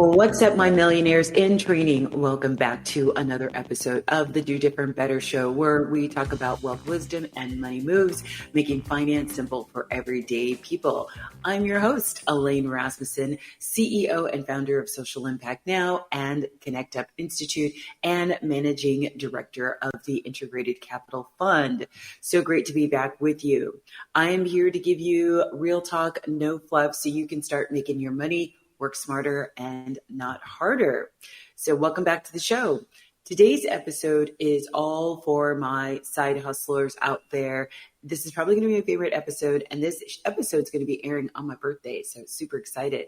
What's up, my millionaires in training? Welcome back to another episode of the Do.Different.Better Show, where we talk about wealth wisdom and money moves, making finance simple for everyday people. I'm your host, Elaine Rasmussen, CEO and founder of Social Impact Now and Connect Up Institute, and managing director of the Integrated Capital Fund. So great to be back with you. I am here to give you real talk, no fluff, so you can start making your money work smarter and not harder. So welcome back to the show. Today's episode is all for my side hustlers out there. This is probably going to be my favorite episode, and this episode is going to be airing on my birthday, so super excited.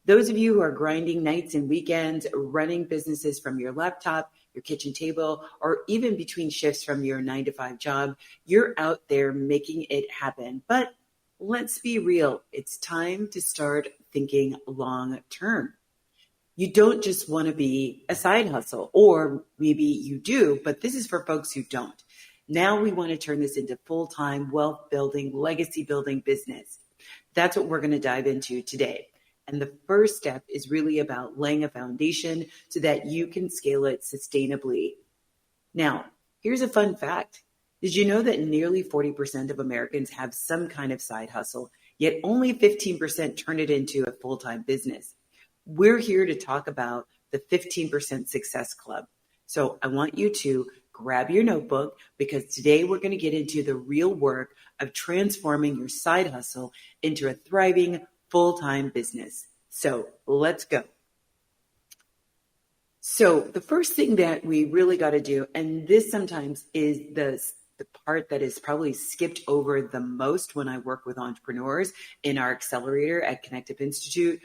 Those of you who are grinding nights and weekends, running businesses from your laptop, your kitchen table, or even between shifts from your 9-to-5 job, you're out there making it happen. But let's be real. It's time to start thinking long term. You don't just want to be a side hustle, or maybe you do, but this is for folks who don't. Now we want to turn this into full-time wealth building, legacy building business. That's what we're going to dive into today. And the first step is really about laying a foundation so that you can scale it sustainably. Now, here's a fun fact. Did you know that nearly 40% of Americans have some kind of side hustle, yet only 15% turn it into a full-time business? We're here to talk about the 15% Success Club. So I want you to grab your notebook, because today we're going to get into the real work of transforming your side hustle into a thriving full-time business. So let's go. So the first thing that we really got to do, and this sometimes is the part that is probably skipped over the most when I work with entrepreneurs in our accelerator at Connect Up Institute,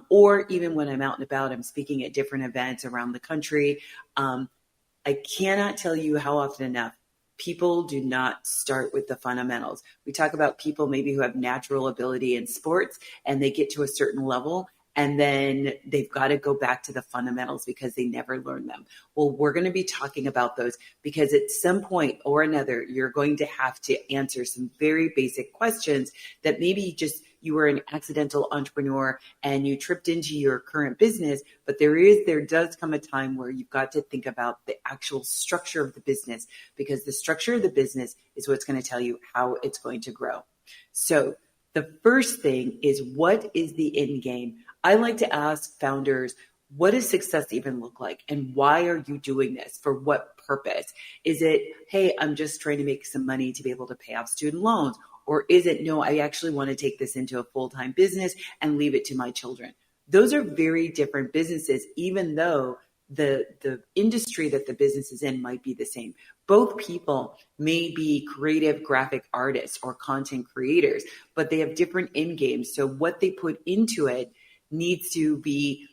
or even when I'm out and about, I'm speaking at different events around the country. I cannot tell you how often enough people do not start with the fundamentals. We talk about people maybe who have natural ability in sports and they get to a certain level, and then they've got to go back to the fundamentals because they never learned them. Well, we're going to be talking about those because at some point or another, you're going to have to answer some very basic questions that maybe just you were an accidental entrepreneur and you tripped into your current business, but there does come a time where you've got to think about the actual structure of the business, because the structure of the business is what's going to tell you how it's going to grow. So the first thing is, what is the end game? I like to ask founders, what does success even look like? And why are you doing this? For what purpose? Is it, hey, I'm just trying to make some money to be able to pay off student loans? Or is it, no, I actually want to take this into a full-time business and leave it to my children? Those are very different businesses, even though the industry that the business is in might be the same. Both people may be creative graphic artists or content creators, but they have different end games. So what they put into it needs to be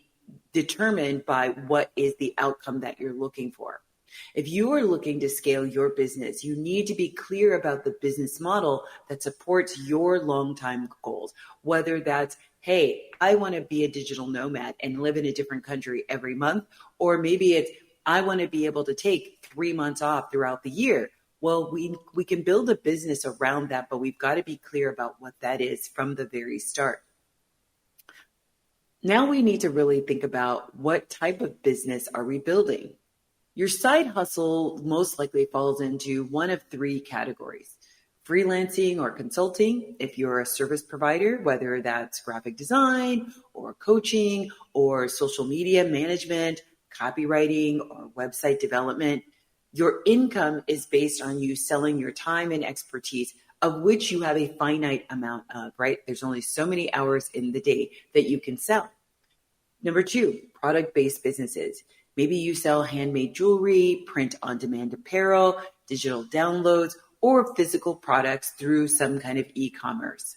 determined by what is the outcome that you're looking for. If you are looking to scale your business, you need to be clear about the business model that supports your long-term goals, whether that's, hey, I want to be a digital nomad and live in a different country every month, or maybe it's, I want to be able to take 3 months off throughout the year. Well, we can build a business around that, but we've got to be clear about what that is from the very start. Now we need to really think about, what type of business are we building? Your side hustle most likely falls into one of three categories: freelancing or consulting, if you're a service provider, whether that's graphic design or coaching or social media management, copywriting or website development. Your income is based on you selling your time and expertise, of which you have a finite amount of, right? There's only so many hours in the day that you can sell. Number 2, product-based businesses. Maybe you sell handmade jewelry, print-on-demand apparel, digital downloads, or physical products through some kind of e-commerce.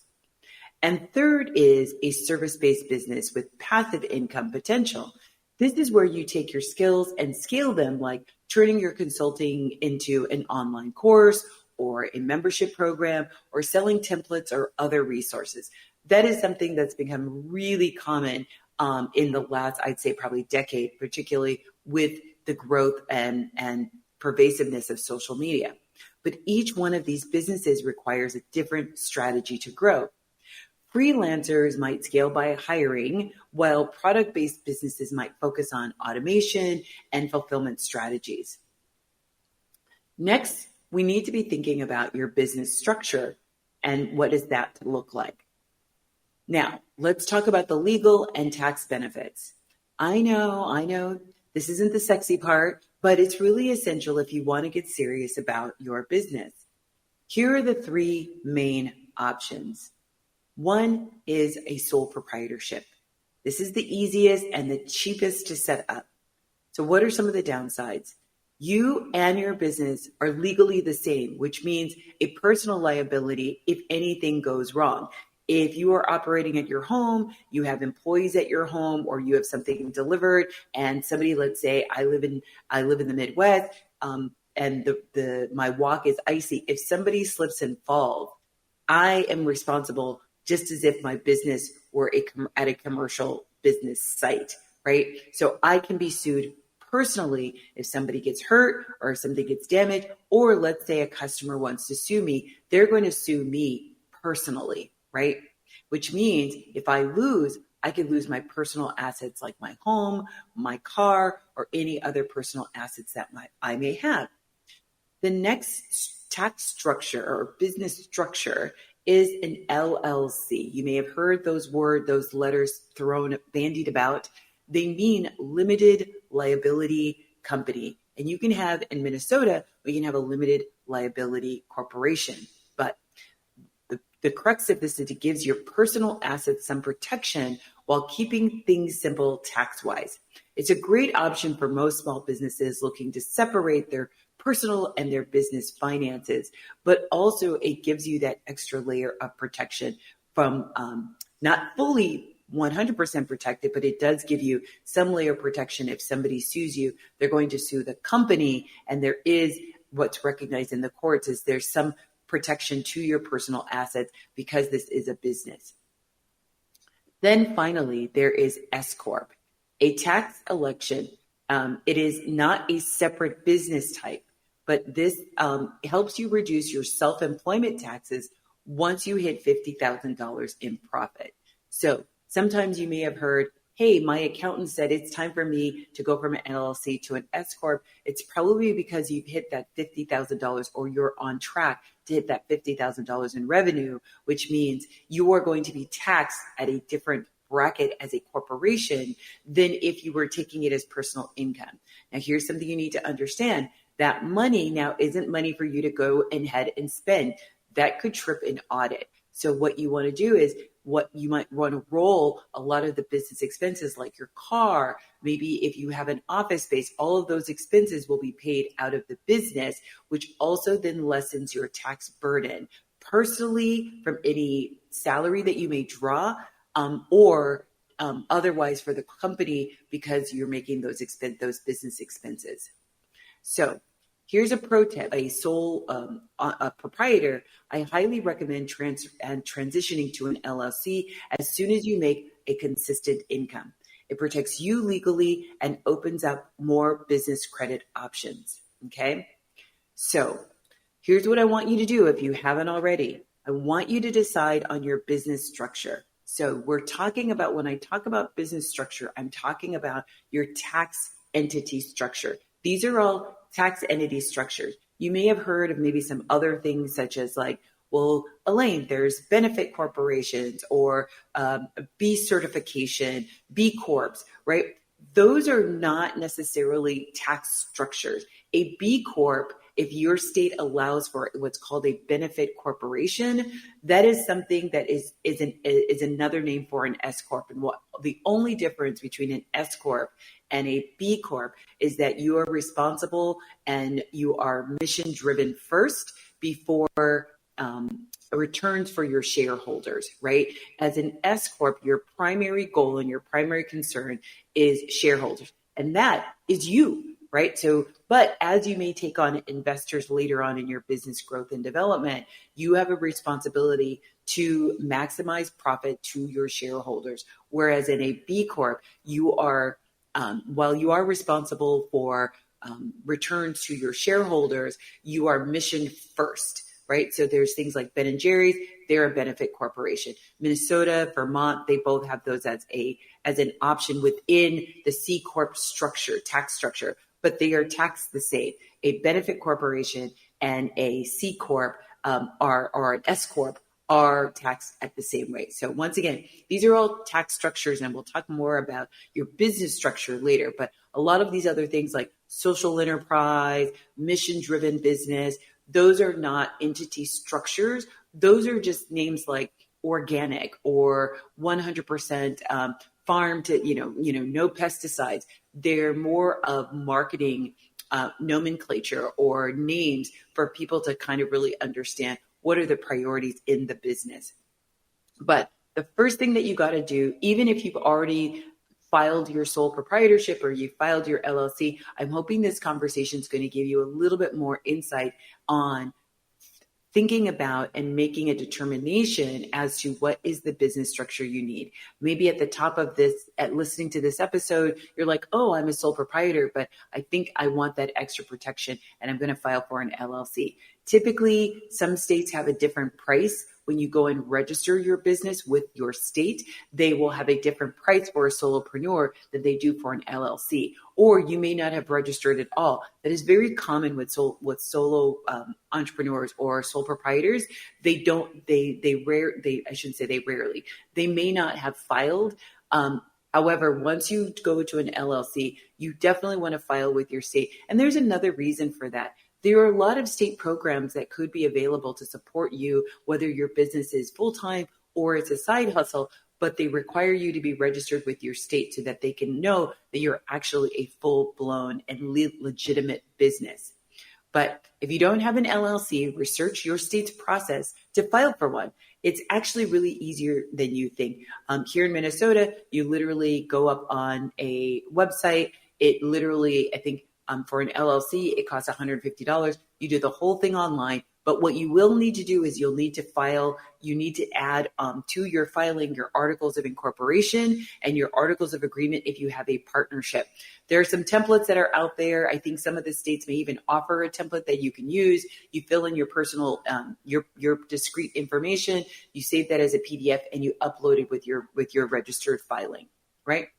And third is a service-based business with passive income potential. This is where you take your skills and scale them, like turning your consulting into an online course or a membership program or selling templates or other resources. That is something that's become really common in the last, I'd say probably decade, particularly with the growth and pervasiveness of social media. But each one of these businesses requires a different strategy to grow. Freelancers might scale by hiring, while product-based businesses might focus on automation and fulfillment strategies. Next, we need to be thinking about your business structure and what does that look like. Now, let's talk about the legal and tax benefits. I know, this isn't the sexy part, but it's really essential if you want to get serious about your business. Here are the three main options. One is a sole proprietorship. This is the easiest and the cheapest to set up. So what are some of the downsides? You and your business are legally the same, which means a personal liability if anything goes wrong. If you are operating at your home, you have employees at your home, or you have something delivered, and somebody, let's say, I live in the Midwest, and my walk is icy. If somebody slips and falls, I am responsible, just as if my business were at a commercial business site, right? So I can be sued personally if somebody gets hurt or if something gets damaged, or let's say a customer wants to sue me, they're going to sue me personally, right? Which means if I lose, I could lose my personal assets like my home, my car, or any other personal assets that I may have. The next tax structure or business structure is an LLC. You may have heard those letters bandied about. They mean limited liability company. And you can have, in Minnesota, we can have a limited liability corporation. But the crux of this is it gives your personal assets some protection while keeping things simple tax-wise. It's a great option for most small businesses looking to separate their personal and their business finances, but also it gives you that extra layer of protection from not fully 100% protected, but it does give you some layer of protection. If somebody sues you, they're going to sue the company, and there is what's recognized in the courts is there's some protection to your personal assets because this is a business. Then finally, there is S-Corp, a tax election. It is not a separate business type, but this helps you reduce your self-employment taxes once you hit $50,000 in profit. So sometimes you may have heard, hey, my accountant said it's time for me to go from an LLC to an S-Corp. It's probably because you've hit that $50,000 or you're on track to hit that $50,000 in revenue, which means you are going to be taxed at a different bracket as a corporation than if you were taking it as personal income. Now, here's something you need to understand. That money now isn't money for you to go ahead and spend. That could trip an audit. So what you want to do is what you might want to roll a lot of the business expenses like your car, maybe if you have an office space, all of those expenses will be paid out of the business, which also then lessens your tax burden personally from any salary that you may draw or otherwise for the company because you're making those business expenses. So here's a pro tip, a sole proprietor. I highly recommend transitioning to an LLC as soon as you make a consistent income. It protects you legally and opens up more business credit options, okay? So here's what I want you to do if you haven't already. I want you to decide on your business structure. So we're talking about, when I talk about business structure, I'm talking about your tax entity structure. These are all tax entity structures. You may have heard of maybe some other things such as like, well, Elaine, there's benefit corporations or B certification, B Corps, right? Those are not necessarily tax structures. A B Corp, if your state allows for what's called a benefit corporation, that is something that is another name for an S-Corp. And what the only difference between an S-Corp and a B Corp is that you are responsible and you are mission driven first before returns for your shareholders, right? As an S-Corp, your primary goal and your primary concern is shareholders, and that is you, right? So, but as you may take on investors later on in your business growth and development, you have a responsibility to maximize profit to your shareholders. Whereas in a B Corp, you are, while you are responsible for returns to your shareholders, you are mission first, right? So there's things like Ben and Jerry's. they're a benefit corporation. Minnesota, Vermont, they both have those as an option within the C-Corp structure, tax structure, but they are taxed the same. A benefit corporation and a C-Corp or an S-Corp are taxed at the same rate. So once again, these are all tax structures, and we'll talk more about your business structure later. But a lot of these other things like social enterprise, mission-driven business, those are not entity structures. Those are just names like organic or 100% farm to, no pesticides. They're more of marketing nomenclature or names for people to kind of really understand what are the priorities in the business. But the first thing that you got to do, even if you've already filed your sole proprietorship or you filed your LLC, I'm hoping this conversation is going to give you a little bit more insight on thinking about and making a determination as to what is the business structure you need. Maybe at the top of this, at listening to this episode, you're like, oh, I'm a sole proprietor, but I think I want that extra protection and I'm going to file for an LLC. Typically, some states have a different price. When you go and register your business with your state, they will have a different price for a solopreneur than they do for an LLC. Or you may not have registered at all. That is very common with solo entrepreneurs or sole proprietors. They rarely. They may not have filed. However, once you go to an LLC, you definitely want to file with your state. And there's another reason for that. There are a lot of state programs that could be available to support you, whether your business is full-time or it's a side hustle, but they require you to be registered with your state so that they can know that you're actually a full-blown and legitimate business. But if you don't have an LLC, research your state's process to file for one. It's actually really easier than you think. Here in Minnesota, you literally go up on a website. It literally, I think, for an LLC, it costs $150. You do the whole thing online. But what you will need to do is you'll need to file, you need to add to your filing your articles of incorporation and your articles of agreement if you have a partnership. There are some templates that are out there. I think some of the states may even offer a template that you can use. You fill in your personal, your discrete information, you save that as a PDF, and you upload it with your registered filing, right?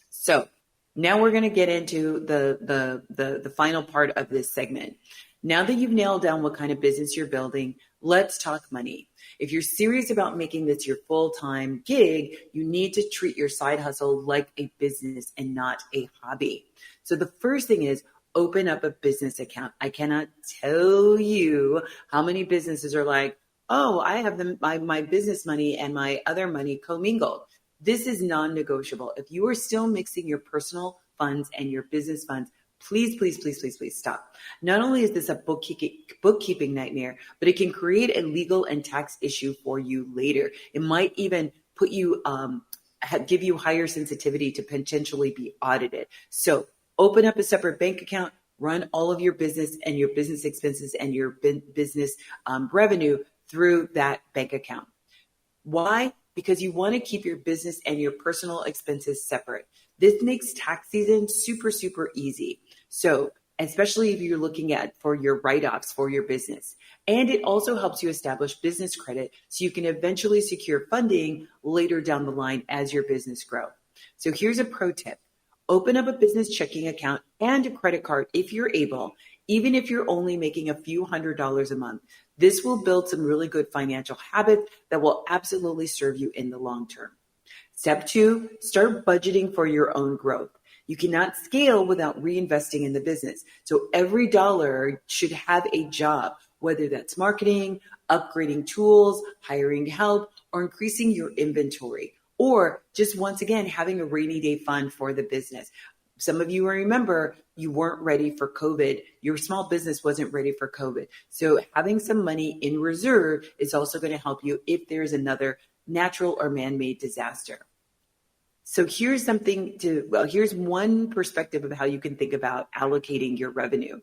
So now we're going to get into the final part of this segment. Now that you've nailed down what kind of business you're building, let's talk money. If you're serious about making this your full-time gig, you need to treat your side hustle like a business and not a hobby. So the first thing is open up a business account. I cannot tell you how many businesses are like, oh, I have my business money and my other money commingled. This is non-negotiable. If you are still mixing your personal funds and your business funds, please, please, please, please, please stop. Not only is this a bookkeeping nightmare, but it can create a legal and tax issue for you later. It might even put you, give you higher sensitivity to potentially be audited. So open up a separate bank account, run all of your business and your business expenses and your business revenue through that bank account. Why? Because you want to keep your business and your personal expenses separate. This makes tax season super, super easy. So especially if you're looking at for your write-offs for your business. And it also helps you establish business credit so you can eventually secure funding later down the line as your business grows. So here's a pro tip. Open up a business checking account and a credit card if you're able, even if you're only making a few $100s a month. This will build some really good financial habits that will absolutely serve you in the long term. Step 2, start budgeting for your own growth. You cannot scale without reinvesting in the business. So every dollar should have a job, whether that's marketing, upgrading tools, hiring help, or increasing your inventory, or just once again, having a rainy day fund for the business. Some of you remember you weren't ready for COVID. Your small business wasn't ready for COVID. So having some money in reserve is also going to help you if there's another natural or man-made disaster. So here's one perspective of how you can think about allocating your revenue.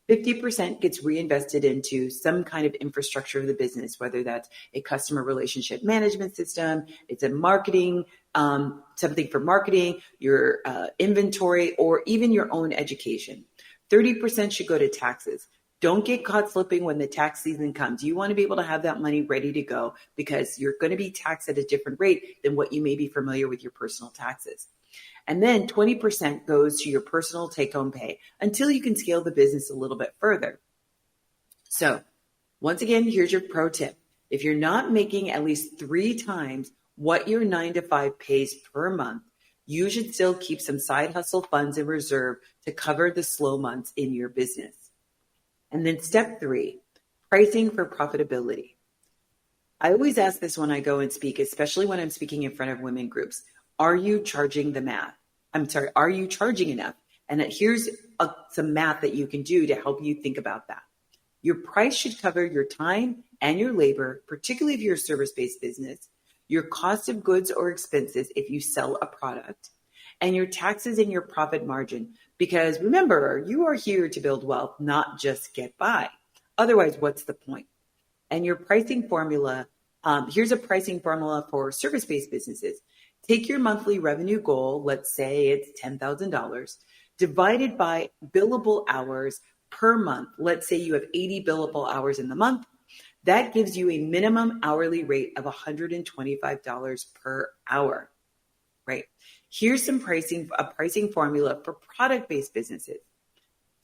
50% gets reinvested into some kind of infrastructure of the business, whether that's a customer relationship management system, it's a marketing, something for marketing, your inventory, or even your own education. 30% should go to taxes. Don't get caught slipping when the tax season comes. You want to be able to have that money ready to go because you're going to be taxed at a different rate than what you may be familiar with your personal taxes. And then 20% goes to your personal take-home pay until you can scale the business a little bit further. So once again, here's your pro tip. If you're not making at least 3 times what your 9-to-5 pays per month, you should still keep some side hustle funds in reserve to cover the slow months in your business. And then step 3, pricing for profitability. I always ask this when I go and speak, especially when I'm speaking in front of women groups. Are you charging are you charging enough? And here's some math that you can do to help you think about that. Your price should cover your time and your labor, particularly if you're a service-based business, your cost of goods or expenses if you sell a product, and your taxes and your profit margin. Because remember, you are here to build wealth, not just get by. Otherwise, what's the point? And your pricing formula, here's a pricing formula for service-based businesses. Take your monthly revenue goal, let's say it's $10,000, divided by billable hours per month. Let's say you have 80 billable hours in the month. That gives you a minimum hourly rate of $125 per hour, right? Here's a pricing formula for product-based businesses.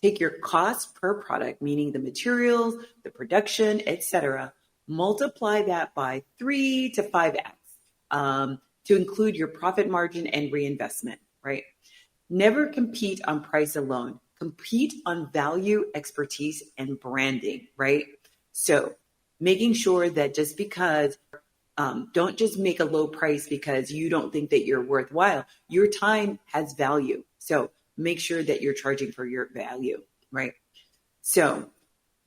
Take your cost per product, meaning the materials, the production, etc., multiply that by 3 to 5x to include your profit margin and reinvestment, right? Never compete on price alone. Compete on value, expertise, and branding, right? So making sure that just because don't just make a low price because you don't think that you're worthwhile. Your time has value. So make sure that you're charging for your value, right? So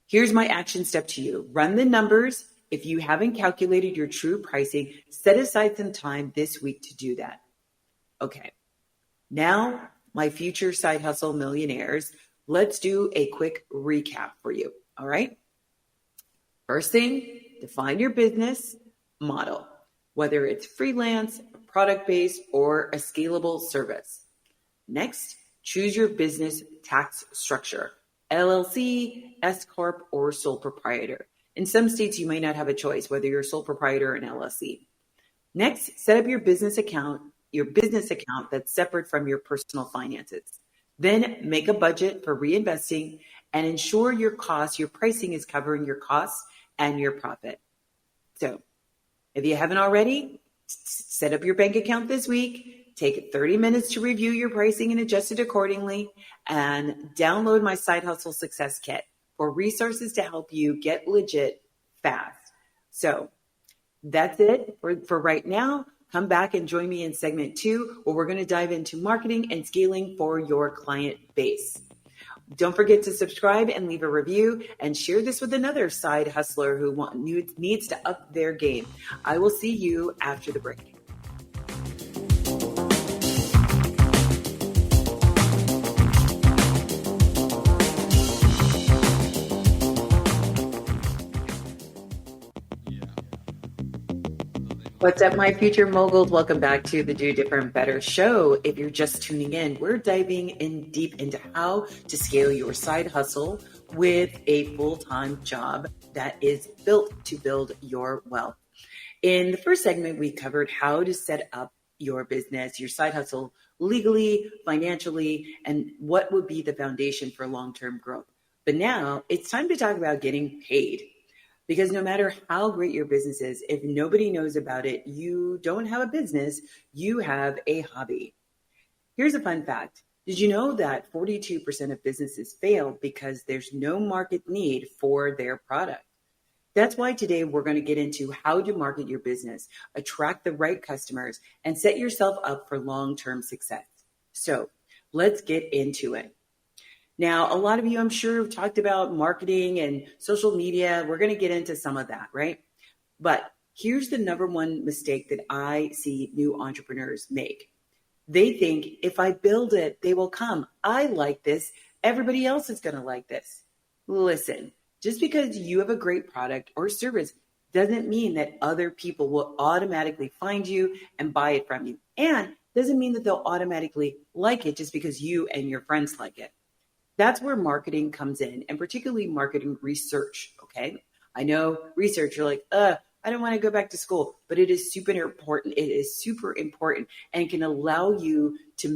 here's my action step to you. Run the numbers. If you haven't calculated your true pricing, set aside some time this week to do that. Okay. Now, my future side hustle millionaires, let's do a quick recap for you. All right. First thing, define your business model, whether it's freelance, product-based, or a scalable service. Next, choose your business tax structure, LLC, S-Corp, or sole proprietor. In some states, you may not have a choice, whether you're a sole proprietor or an LLC. Next, set up your business account that's separate from your personal finances. Then make a budget for reinvesting and ensure your pricing is covering your costs and your profit. So if you haven't already, set up your bank account this week, take 30 minutes to review your pricing and adjust it accordingly, and download my Side Hustle Success Kit for resources to help you get legit fast. So that's it for right now. Come back and join me in segment 2, where we're going to dive into marketing and scaling for your client base. Don't forget to subscribe and leave a review, and share this with another side hustler who needs to up their game. I will see you after the break. What's up, my future moguls? Welcome back to the Do.Different.Better Show. If you're just tuning in, we're diving in deep into how to scale your side hustle with a full-time job that is built to build your wealth. In the first segment, we covered how to set up your business, your side hustle legally, financially, and what would be the foundation for long-term growth. But now it's time to talk about getting paid. Because no matter how great your business is, if nobody knows about it, you don't have a business, you have a hobby. Here's a fun fact. Did you know that 42% of businesses fail because there's no market need for their product? That's why today we're going to get into how to market your business, attract the right customers, and set yourself up for long-term success. So let's get into it. Now, a lot of you, I'm sure, have talked about marketing and social media. We're going to get into some of that, right? But here's the number one mistake that I see new entrepreneurs make. They think, if I build it, they will come. I like this. Everybody else is going to like this. Listen, just because you have a great product or service doesn't mean that other people will automatically find you and buy it from you. And doesn't mean that they'll automatically like it just because you and your friends like it. That's where marketing comes in, and particularly marketing research. Okay. I know research, you're like, I don't want to go back to school, but it is super important. It is super important and can allow you to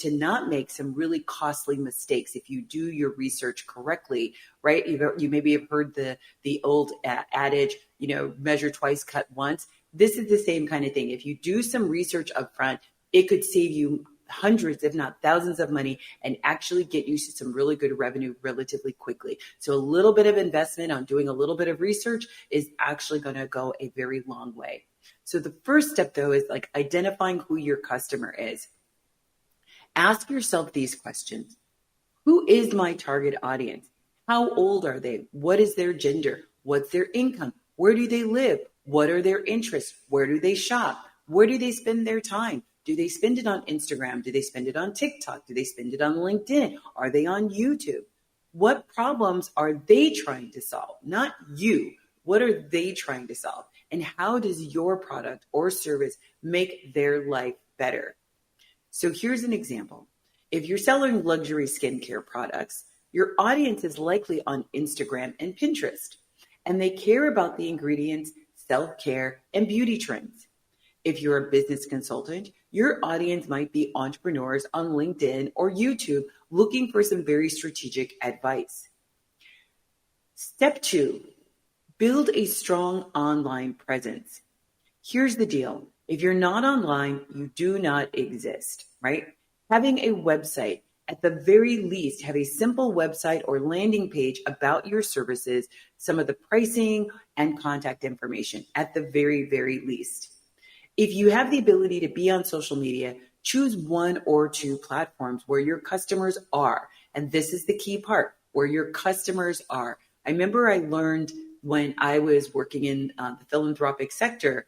not make some really costly mistakes if you do your research correctly, right? You maybe have heard the old adage, measure twice, cut once. This is the same kind of thing. If you do some research up front, it could save you hundreds, if not thousands of money and actually get you to some really good revenue relatively quickly. So a little bit of investment on doing a little bit of research is actually going to go a very long way. So the first step though is like identifying who your customer is. Ask yourself these questions. Who is my target audience? How old are they? What is their gender? What's their income? Where do they live? What are their interests? Where do they shop? Where do they spend their time? Do they spend it on Instagram? Do they spend it on TikTok? Do they spend it on LinkedIn? Are they on YouTube? What problems are they trying to solve? Not you. What are they trying to solve? And how does your product or service make their life better? So here's an example. If you're selling luxury skincare products, your audience is likely on Instagram and Pinterest, and they care about the ingredients, self-care, and beauty trends. If you're a business consultant, your audience might be entrepreneurs on LinkedIn or YouTube looking for some very strategic advice. Step 2, build a strong online presence. Here's the deal. If you're not online, you do not exist, right? Having a website, at the very least, have a simple website or landing page about your services, some of the pricing and contact information at the very, very least. If you have the ability to be on social media, choose one or two platforms where your customers are. And this is the key part, where your customers are. I remember I learned when I was working in the philanthropic sector,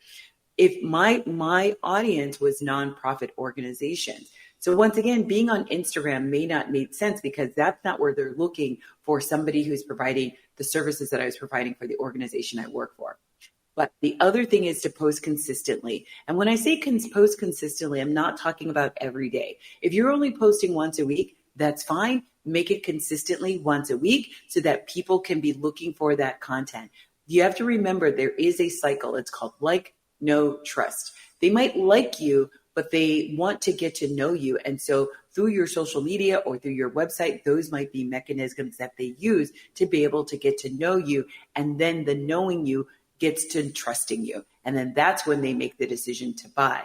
if my audience was nonprofit organizations. So once again, being on Instagram may not make sense because that's not where they're looking for somebody who's providing the services that I was providing for the organization I work for. But the other thing is to post consistently. And when I say post consistently, I'm not talking about every day. If you're only posting once a week, that's fine. Make it consistently once a week so that people can be looking for that content. You have to remember there is a cycle. It's called like, know, trust. They might like you, but they want to get to know you. And so through your social media or through your website, those might be mechanisms that they use to be able to get to know you. And then the knowing you gets to trusting you. And then that's when they make the decision to buy.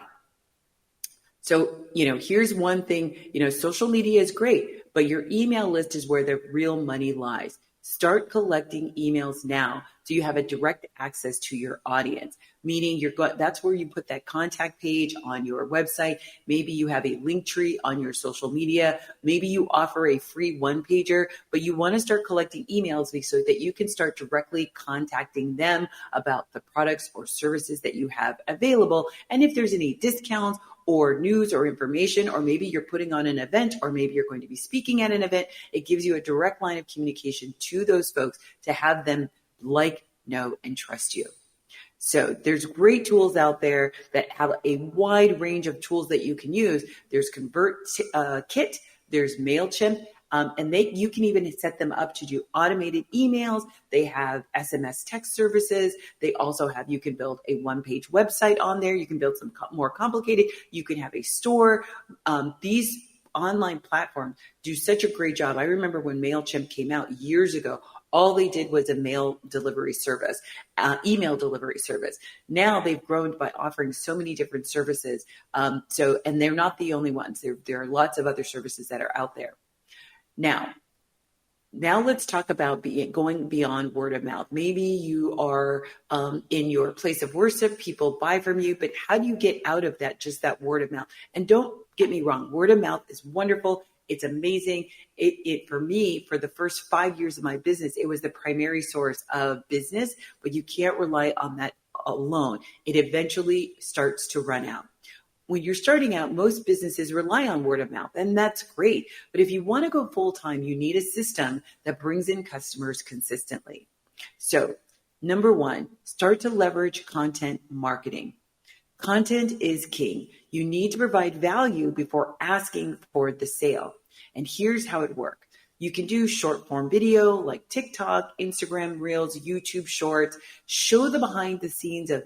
So, here's one thing, social media is great, but your email list is where the real money lies. Start collecting emails now so you have a direct access to your audience, meaning that's where you put that contact page on your website. Maybe you have a link tree on your social media. Maybe you offer a free one-pager, but you want to start collecting emails so that you can start directly contacting them about the products or services that you have available. And if there's any discounts or news or information, or maybe you're putting on an event, or maybe you're going to be speaking at an event, it gives you a direct line of communication to those folks to have them like, know, and trust you. So there's great tools out there that have a wide range of tools that you can use. There's ConvertKit, there's MailChimp, and you can even set them up to do automated emails. They have SMS text services. They also you can build a one-page website on there. You can build some more complicated. You can have a store. These online platforms do such a great job. I remember when MailChimp came out years ago, all they did was a email delivery service. Now they've grown by offering so many different services. And they're not the only ones. There are lots of other services that are out there. Now let's talk about going beyond word of mouth. Maybe you are in your place of worship, people buy from you, but how do you get out of that, just that word of mouth? And don't get me wrong, word of mouth is wonderful. It's amazing. For me, for the first 5 years of my business, it was the primary source of business, but you can't rely on that alone. It eventually starts to run out. When you're starting out, most businesses rely on word of mouth, and that's great. But if you want to go full time, you need a system that brings in customers consistently. So, number 1, start to leverage content marketing. Content is king. You need to provide value before asking for the sale. And here's how it works. You can do short form video like TikTok, Instagram Reels, YouTube Shorts. Show the behind the scenes of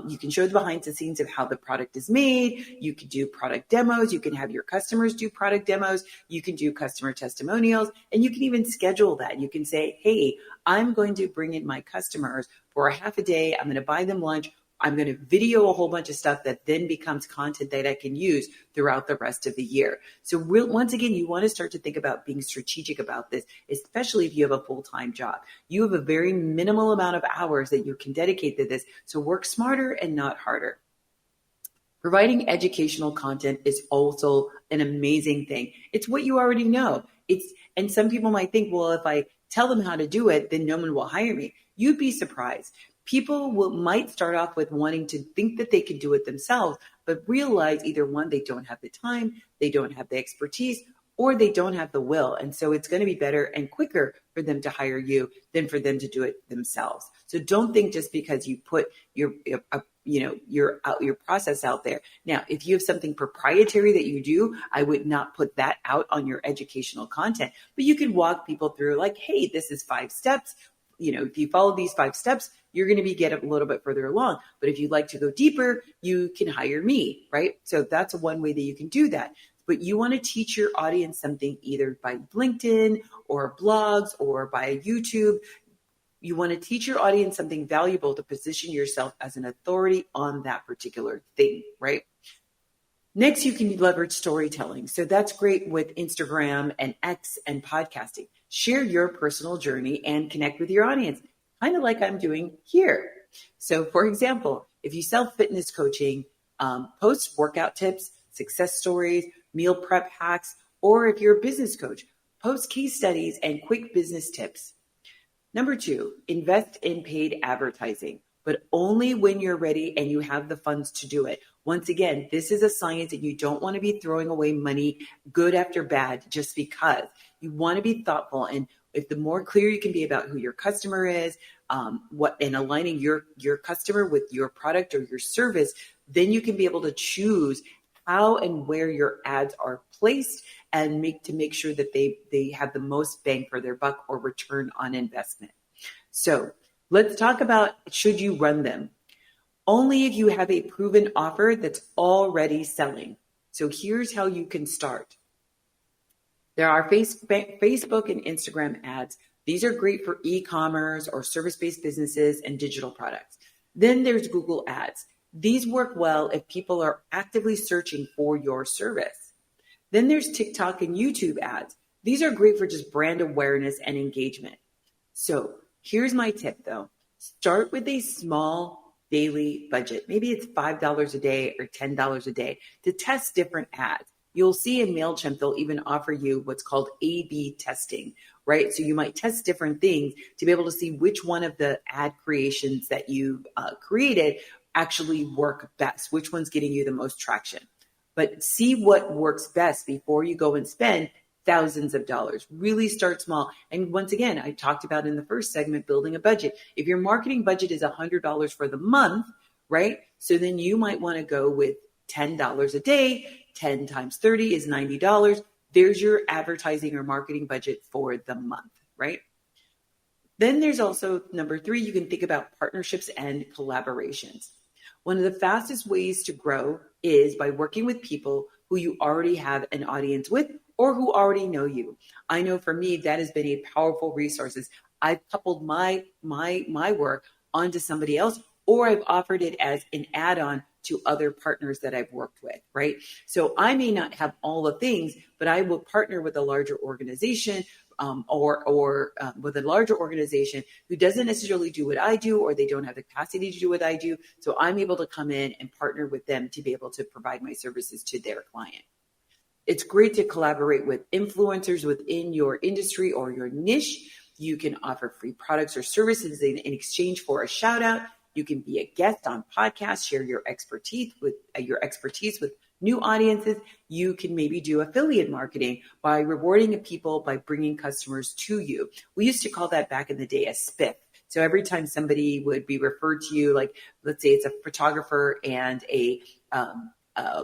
you can show the behind the scenes of how the product is made. You can do product demos. You can have your customers do product demos. You can do customer testimonials, and you can even schedule that. You can say, hey, I'm going to bring in my customers for a half a day. I'm going to buy them lunch. I'm going to video a whole bunch of stuff that then becomes content that I can use throughout the rest of the year. So once again, you want to start to think about being strategic about this, especially if you have a full-time job. You have a very minimal amount of hours that you can dedicate to this. So work smarter and not harder. Providing educational content is also an amazing thing. It's what you already know. And some people might think, well, if I tell them how to do it, then no one will hire me. You'd be surprised. People might start off with wanting to think that they can do it themselves, but realize either one, they don't have the time, they don't have the expertise, or they don't have the will. And so it's going to be better and quicker for them to hire you than for them to do it themselves. So don't think just because you put your process out there. Now, if you have something proprietary that you do, I would not put that out on your educational content, but you can walk people through like, hey, this is 5 steps. If you follow these 5 steps, you're going to get a little bit further along. But if you'd like to go deeper, you can hire me, right? So that's one way that you can do that. But you want to teach your audience something either by LinkedIn or blogs or by YouTube. You want to teach your audience something valuable to position yourself as an authority on that particular thing, right? Next, you can leverage storytelling. So that's great with Instagram and X and podcasting. Share your personal journey and connect with your audience, kind of like I'm doing here. So for example, if you sell fitness coaching, post workout tips, success stories, meal prep hacks, or if you're a business coach, post case studies and quick business tips. Number 2, invest in paid advertising, but only when you're ready and you have the funds to do it. Once again, this is a science and you don't want to be throwing away money, good after bad, just because. You want to be thoughtful. And if the more clear you can be about who your customer is, and aligning your customer with your product or your service, then you can be able to choose how and where your ads are placed and make sure that they have the most bang for their buck or return on investment. So let's talk about, should you run them? Only if you have a proven offer that's already selling. So here's how you can start. There are Facebook and Instagram ads. These are great for e-commerce or service-based businesses and digital products. Then there's Google ads. These work well if people are actively searching for your service. Then there's TikTok and YouTube ads. These are great for just brand awareness and engagement. So here's my tip though. Start with a small daily budget. Maybe it's $5 a day or $10 a day to test different ads. You'll see in MailChimp, they'll even offer you what's called A/B testing, right? So you might test different things to be able to see which one of the ad creations that you've created actually work best, which one's getting you the most traction. But see what works best before you go and spend thousands of dollars. Really start small. And once again, I talked about in the first segment, building a budget. If your marketing budget is $100 for the month, right? So then you might want to go with $10 a day. 10 times 30 is $90. There's your advertising or marketing budget for the month, right? Then there's also number 3, you can think about partnerships and collaborations. One of the fastest ways to grow is by working with people who you already have an audience with or who already know you. I know for me, that has been a powerful resource. I've coupled my work onto somebody else, or I've offered it as an add-on to other partners that I've worked with, right? So I may not have all the things, but I will partner with a larger organization or with a larger organization who doesn't necessarily do what I do, or they don't have the capacity to do what I do. So I'm able to come in and partner with them to be able to provide my services to their client. It's great to collaborate with influencers within your industry or your niche. You can offer free products or services in exchange for a shout out. You can be a guest on podcasts, share your expertise with new audiences. You can maybe do affiliate marketing by rewarding people by bringing customers to you. We used to call that back in the day a spiff. So every time somebody would be referred to you, like let's say it's a photographer and a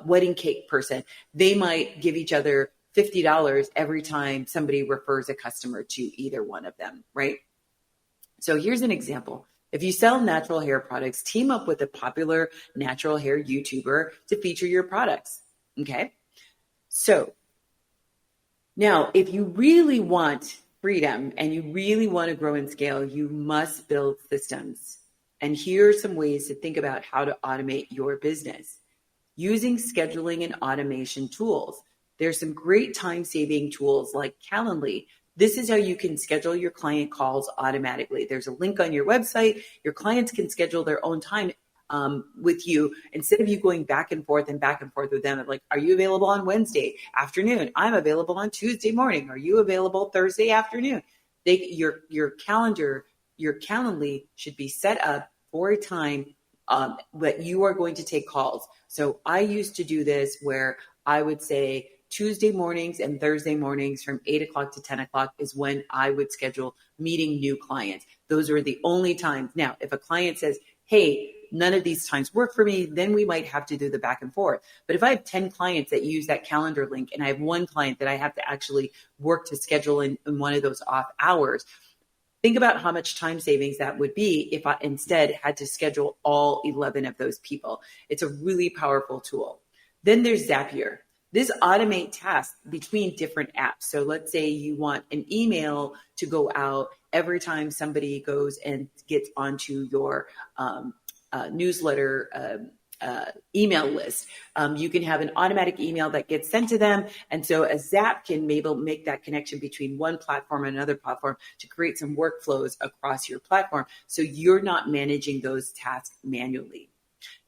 wedding cake person, they might give each other $50 every time somebody refers a customer to either one of them, right? So here's an example. If you sell natural hair products, team up with a popular natural hair YouTuber to feature your products. Okay. So now, if you really want freedom and you really want to grow and scale, you must build systems. And here are some ways to think about how to automate your business. Using scheduling and automation tools. There's some great time-saving tools like Calendly. This is how you can schedule your client calls automatically. There's a link on your website. Your clients can schedule their own time with you instead of you going back and forth with them. Like, are you available on Wednesday afternoon? I'm available on Tuesday morning. Are you available Thursday afternoon? Your Calendly should be set up for a time that you are going to take calls. So I used to do this where I would say Tuesday mornings and Thursday mornings from 8 o'clock to 10 o'clock is when I would schedule meeting new clients. Those are the only times. Now, if a client says, hey, none of these times work for me, then we might have to do the back and forth. But if I have 10 clients that use that calendar link and I have one client that I have to actually work to schedule in one of those off hours, think about how much time savings that would be if I instead had to schedule all 11 of those people. It's a really powerful tool. Then there's Zapier. This automate tasks between different apps. So let's say you want an email to go out every time somebody goes and gets onto your newsletter email list. You can have an automatic email that gets sent to them. And so a Zap can maybe make that connection between one platform and another platform to create some workflows across your platform. So you're not managing those tasks manually.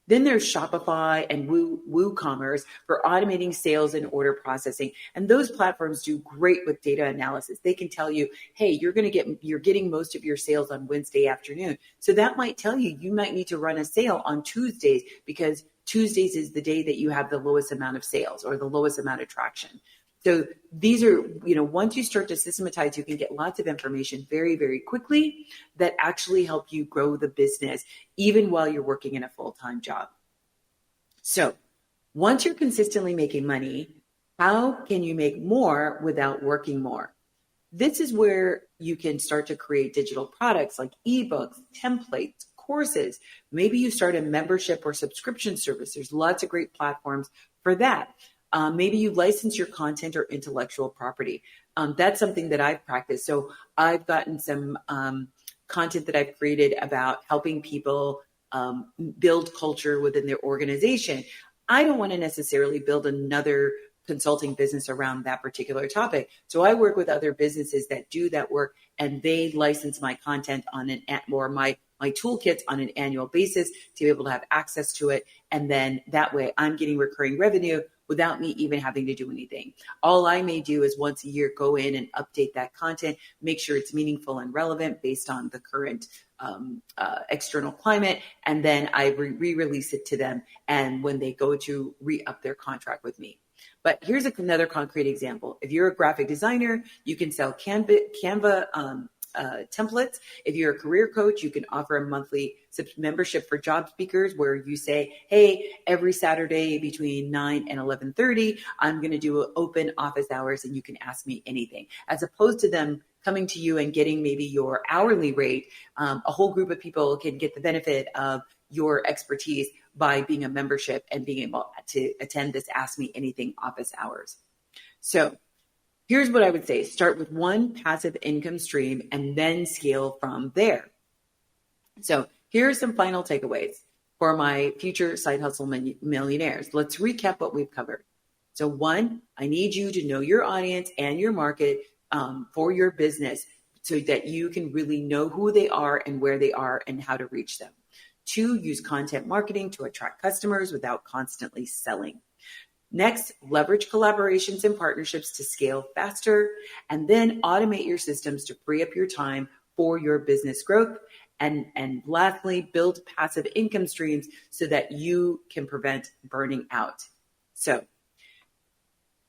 Then there's Shopify and WooCommerce for automating sales and order processing. And those platforms do great with data analysis. They can tell you, hey, you're getting most of your sales on Wednesday afternoon. So that might tell you might need to run a sale on Tuesdays because Tuesdays is the day that you have the lowest amount of sales or the lowest amount of traction. So these are, once you start to systematize, you can get lots of information very, very quickly that actually help you grow the business, even while you're working in a full-time job. So once you're consistently making money, how can you make more without working more? This is where you can start to create digital products like ebooks, templates, courses. Maybe you start a membership or subscription service. There's lots of great platforms for that. Maybe you license your content or intellectual property. That's something that I've practiced. So I've gotten some content that I've created about helping people build culture within their organization. I don't want to necessarily build another consulting business around that particular topic. So I work with other businesses that do that work, and they license my content on my toolkits on an annual basis to be able to have access to it. And then that way I'm getting recurring revenue without me even having to do anything. All I may do is once a year go in and update that content, make sure it's meaningful and relevant based on the current external climate. And then I re-release it to them. And when they go to re-up their contract with me. But here's another concrete example. If you're a graphic designer, you can sell Canva templates. If you're a career coach, you can offer a monthly membership for job speakers where you say, hey, every Saturday between 9 and 11:30, I'm going to do open office hours and you can ask me anything. As opposed to them coming to you and getting maybe your hourly rate, a whole group of people can get the benefit of your expertise by being a membership and being able to attend this Ask Me Anything office hours. So here's what I would say. Start with one passive income stream and then scale from there. So here are some final takeaways for my future side hustle millionaires. Let's recap what we've covered. So 1, I need you to know your audience and your market for your business so that you can really know who they are and where they are and how to reach them. 2, use content marketing to attract customers without constantly selling. Next, leverage collaborations and partnerships to scale faster, and then automate your systems to free up your time for your business growth. And lastly, build passive income streams so that you can prevent burning out. So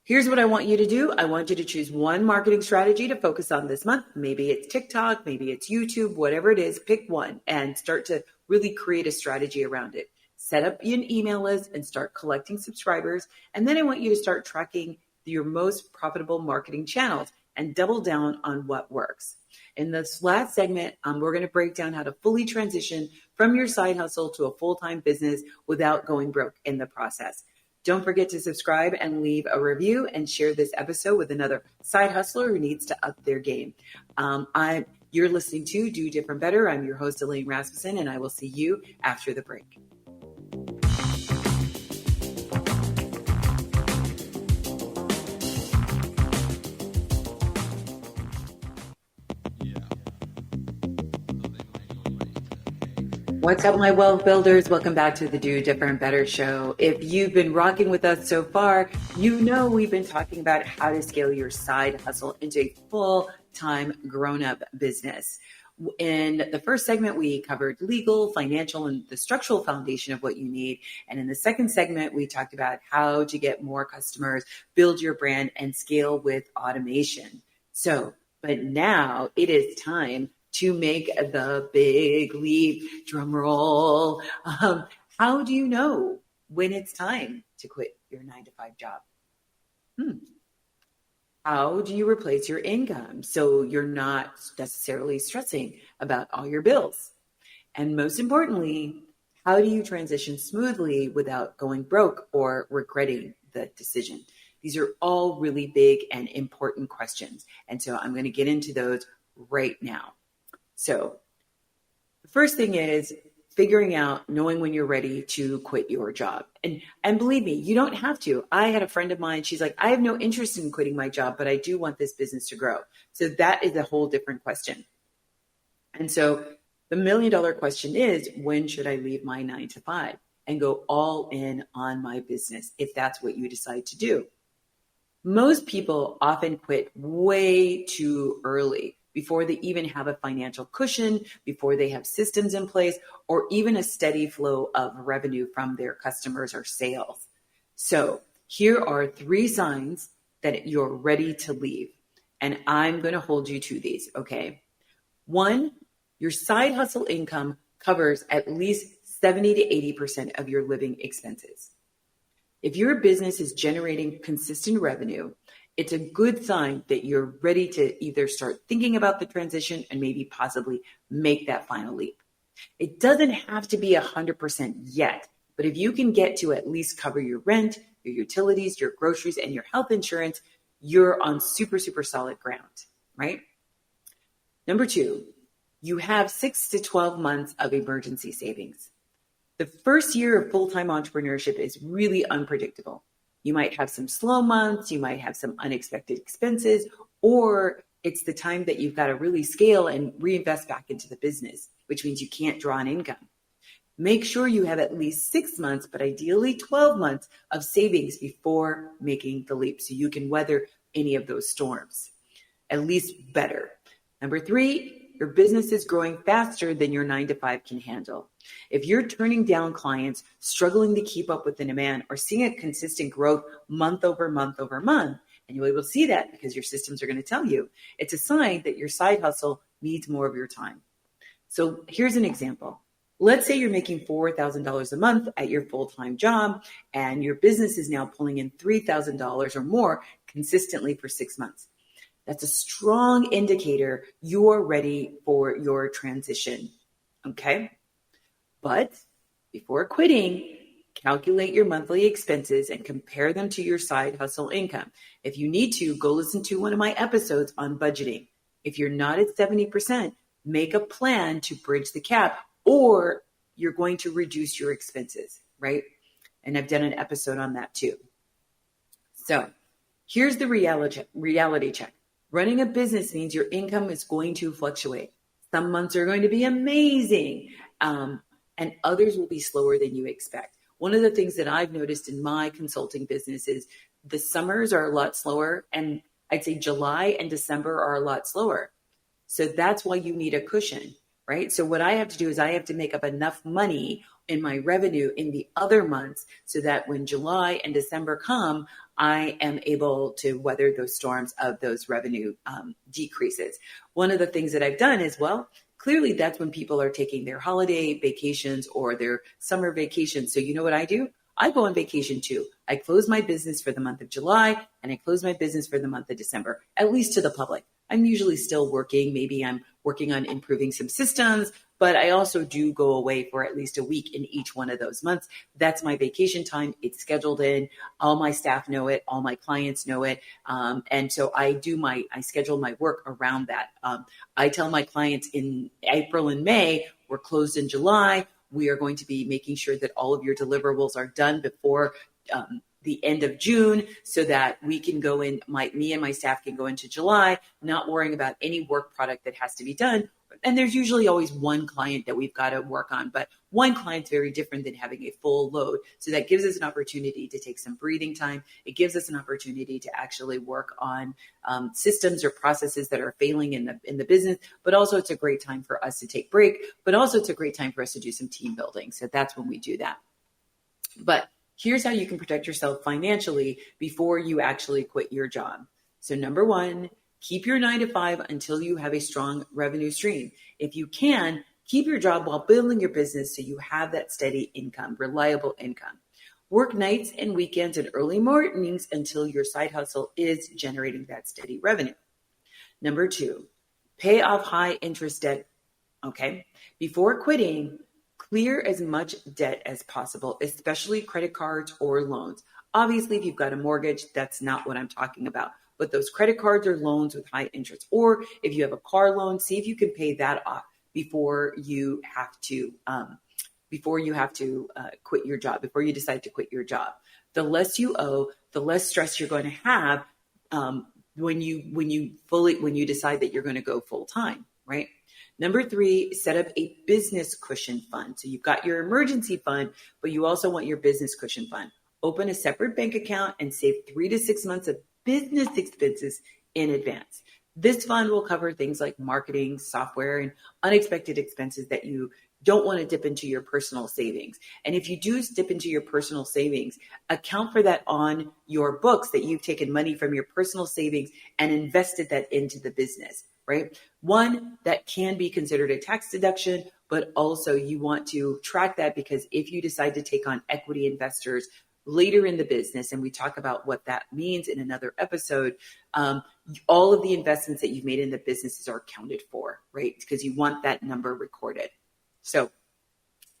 here's what I want you to do. I want you to choose one marketing strategy to focus on this month. Maybe it's TikTok, maybe it's YouTube, whatever it is, pick one and start to really create a strategy around it. Set up an email list and start collecting subscribers. And then I want you to start tracking your most profitable marketing channels and double down on what works. In this last segment, we're going to break down how to fully transition from your side hustle to a full-time business without going broke in the process. Don't forget to subscribe and leave a review and share this episode with another side hustler who needs to up their game. You're listening to Do Different Better. I'm your host, Elaine Rasmussen, and I will see you after the break. What's up, my wealth builders? Welcome back to the Do Different Better Show. If you've been rocking with us so far, you know we've been talking about how to scale your side hustle into a full-time grown-up business. In the first segment, we covered legal, financial, and the structural foundation of what you need. And in the second segment, we talked about how to get more customers, build your brand, and scale with automation. But now it is time to make the big leap. Drum roll. How do you know when it's time to quit your 9-to-5 job? How do you replace your income so you're not necessarily stressing about all your bills? And most importantly, how do you transition smoothly without going broke or regretting the decision? These are all really big and important questions. And so I'm going to get into those right now. So the first thing is figuring out, knowing when you're ready to quit your job. And believe me, you don't have to. I had a friend of mine, she's like, I have no interest in quitting my job, but I do want this business to grow. So that is a whole different question. And so the $1 million question is, when should I leave my 9-to-5 and go all in on my business if that's what you decide to do? Most people often quit way too early, before they even have a financial cushion, before they have systems in place, or even a steady flow of revenue from their customers or sales. So here are 3 signs that you're ready to leave. And I'm going to hold you to these, okay? 1, your side hustle income covers at least 70 to 80% of your living expenses. If your business is generating consistent revenue, it's a good sign that you're ready to either start thinking about the transition and maybe possibly make that final leap. It doesn't have to be 100% yet, but if you can get to at least cover your rent, your utilities, your groceries, and your health insurance, you're on super, super solid ground, right? Number 2, you have 6 to 12 months of emergency savings. The first year of full-time entrepreneurship is really unpredictable. You might have some slow months, you might have some unexpected expenses, or it's the time that you've got to really scale and reinvest back into the business, which means you can't draw on income. Make sure you have at least 6 months, but ideally 12 months of savings before making the leap so you can weather any of those storms. At least better. Number 3, your business is growing faster than your 9-to-5 can handle. If you're turning down clients, struggling to keep up with the demand, or seeing a consistent growth month over month over month, and you'll be able to see that because your systems are going to tell you, it's a sign that your side hustle needs more of your time. So here's an example. Let's say you're making $4,000 a month at your full-time job, and your business is now pulling in $3,000 or more consistently for 6 months. That's a strong indicator you're ready for your transition, okay? But before quitting, calculate your monthly expenses and compare them to your side hustle income. If you need to, go listen to one of my episodes on budgeting. If you're not at 70%, make a plan to bridge the gap, or you're going to reduce your expenses, right? And I've done an episode on that too. So here's the reality check. Running a business means your income is going to fluctuate. Some months are going to be amazing, and others will be slower than you expect. One of the things that I've noticed in my consulting business is the summers are a lot slower, and I'd say July and December are a lot slower. So that's why you need a cushion, right? So what I have to do is I have to make up enough money in my revenue in the other months so that when July and December come, I am able to weather those storms of those revenue decreases. One of the things that I've done is, well, clearly that's when people are taking their holiday vacations or their summer vacations. So you know what I do? I go on vacation too. I close my business for the month of July and I close my business for the month of December, at least to the public. I'm usually still working. Maybe I'm working on improving some systems, but I also do go away for at least a week in each one of those months. That's my vacation time. It's scheduled in. All my staff know it. All my clients know it. And so I schedule my work around that. I tell my clients in April and May, we're closed in July. We are going to be making sure that all of your deliverables are done before the end of June so that we can go in, me and my staff can go into July, not worrying about any work product that has to be done. And there's usually always one client that we've got to work on, but one client's very different than having a full load. So that gives us an opportunity to take some breathing time. It gives us an opportunity to actually work on systems or processes that are failing in the business, but also it's a great time for us to take break, but also it's a great time for us to do some team building. So that's when we do that. But here's how you can protect yourself financially before you actually quit your job. So number one, keep your 9 to 5 until you have a strong revenue stream. If you can, keep your job while building your business so you have that steady income, reliable income. Work nights and weekends and early mornings until your side hustle is generating that steady revenue. Number two, pay off high interest debt. Okay. Before quitting, clear as much debt as possible, especially credit cards or loans. Obviously, if you've got a mortgage, that's not what I'm talking about. But those credit cards or loans with high interest, or if you have a car loan, see if you can pay that off before you have to quit your job, before you decide to quit your job. The less you owe, the less stress you're going to have when you decide that you're going to go full time, right? Number three, set up a business cushion fund. So you've got your emergency fund, but you also want your business cushion fund. Open a separate bank account and save 3 to 6 months of business expenses in advance. This fund will cover things like marketing, software, and unexpected expenses that you don't want to dip into your personal savings. And if you do dip into your personal savings, account for that on your books that you've taken money from your personal savings and invested that into the business, right? One, that can be considered a tax deduction, but also you want to track that because if you decide to take on equity investors later in the business, and we talk about what that means in another episode, all of the investments that you've made in the businesses are accounted for, right? Because you want that number recorded. So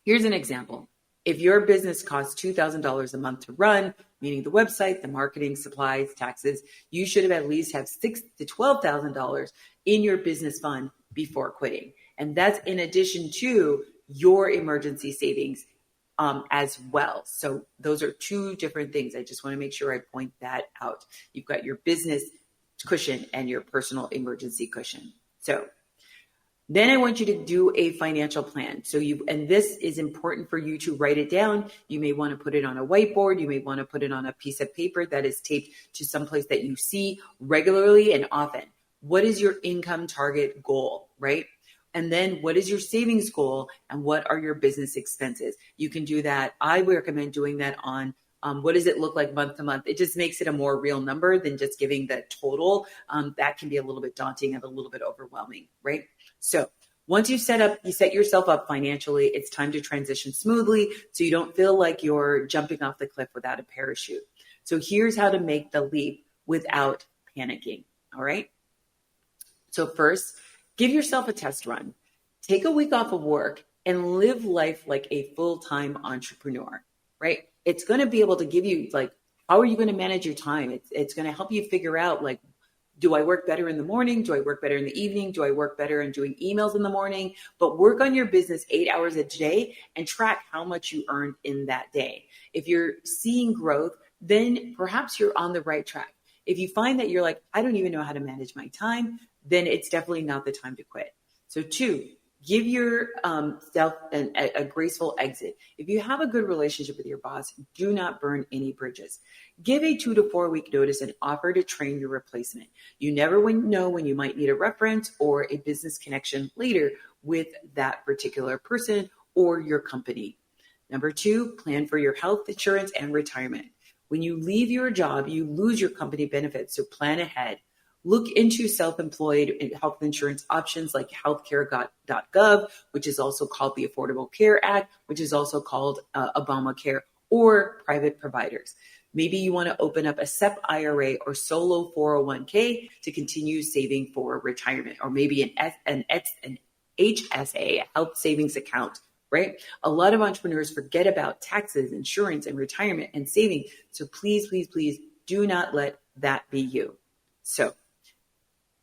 here's an example. If your business costs $2,000 a month to run, meaning the website, the marketing, supplies, taxes, you should have at least have $6,000 to $12,000 in your business fund before quitting. And that's in addition to your emergency savings as well. So those are two different things. I just want to make sure I point that out. You've got your business cushion and your personal emergency cushion. So then I want you to do a financial plan. And this is important for you to write it down. You may want to put it on a whiteboard. You may want to put it on a piece of paper that is taped to someplace that you see regularly and often. What is your income target goal, right? And then what is your savings goal and what are your business expenses? You can do that. I recommend doing that on what does it look like month to month? It just makes it a more real number than just giving the total. That can be a little bit daunting and a little bit overwhelming, right? So once you set yourself up financially, it's time to transition smoothly so you don't feel like you're jumping off the cliff without a parachute. So here's how to make the leap without panicking, all right? So first, give yourself a test run. Take a week off of work and live life like a full-time entrepreneur, right? It's going to be able to give you how are you going to manage your time? It's going to help you figure out do I work better in the morning? Do I work better in the evening? Do I work better in doing emails in the morning? But work on your business 8 hours a day and track how much you earned in that day. If you're seeing growth, then perhaps you're on the right track. If you find that you're like, I don't even know how to manage my time, then it's definitely not the time to quit. So 2, give yourself a graceful exit. If you have a good relationship with your boss, do not burn any bridges. Give a 2 to 4 week notice and offer to train your replacement. You never know when you might need a reference or a business connection later with that particular person or your company. Number 2, plan for your health insurance and retirement. When you leave your job, you lose your company benefits, so plan ahead. Look into self-employed health insurance options like healthcare.gov, which is also called the Affordable Care Act, which is also called Obamacare, or private providers. Maybe you want to open up a SEP IRA or solo 401k to continue saving for retirement, or maybe an HSA, health savings account, right? A lot of entrepreneurs forget about taxes, insurance, and retirement and saving. So please, please, please do not let that be you. So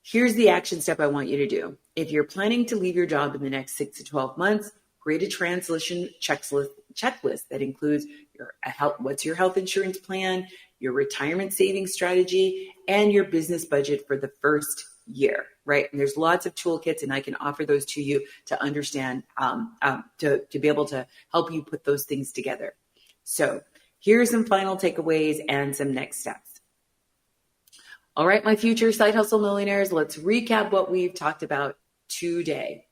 here's the action step I want you to do. If you're planning to leave your job in the next 6 to 12 months, create a transition checklist that includes what's your health insurance plan, your retirement savings strategy, and your business budget for the first year, right? And there's lots of toolkits, and I can offer those to you to understand, to be able to help you put those things together. So here's some final takeaways and some next steps. All right, my future side hustle millionaires, let's recap what we've talked about today.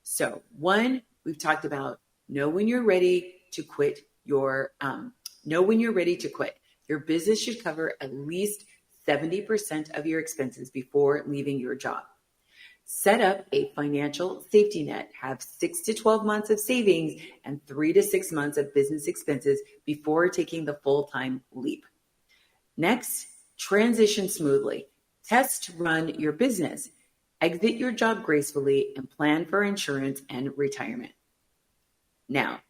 So 1, we've talked about know when you're ready to quit your business should cover at least 70% of your expenses before leaving your job. Set up a financial safety net. Have 6 to 12 months of savings and 3 to 6 months of business expenses before taking the full-time leap. Next, transition smoothly. Test run your business. Exit your job gracefully and plan for insurance and retirement. Now,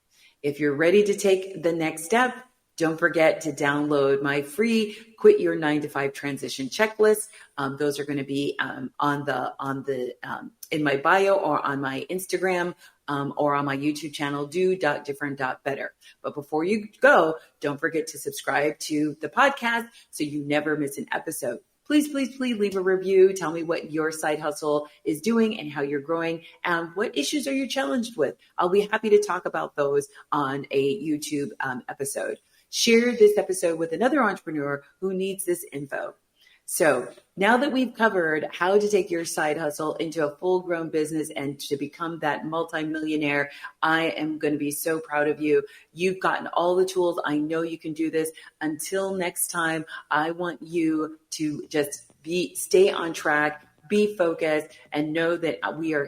if you're ready to take the next step, don't forget to download my free Quit Your 9-to-5 Transition Checklist. Those are going to be in my bio or on my Instagram or on my YouTube channel, Do.Different.Better. But before you go, don't forget to subscribe to the podcast so you never miss an episode. Please, please, please leave a review. Tell me what your side hustle is doing and how you're growing and what issues are you challenged with. I'll be happy to talk about those on a YouTube episode. Share this episode with another entrepreneur who needs this info. So now that we've covered how to take your side hustle into a full-grown business and to become that multimillionaire, I am going to be so proud of you. You've gotten all the tools. I know you can do this. Until next time, I want you to just stay on track, be focused, and know that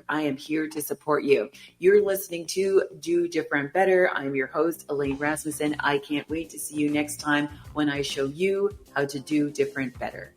I am here to support you. You're listening to Do Different Better. I'm your host, Elaine Rasmussen. I can't wait to see you next time when I show you how to do different better.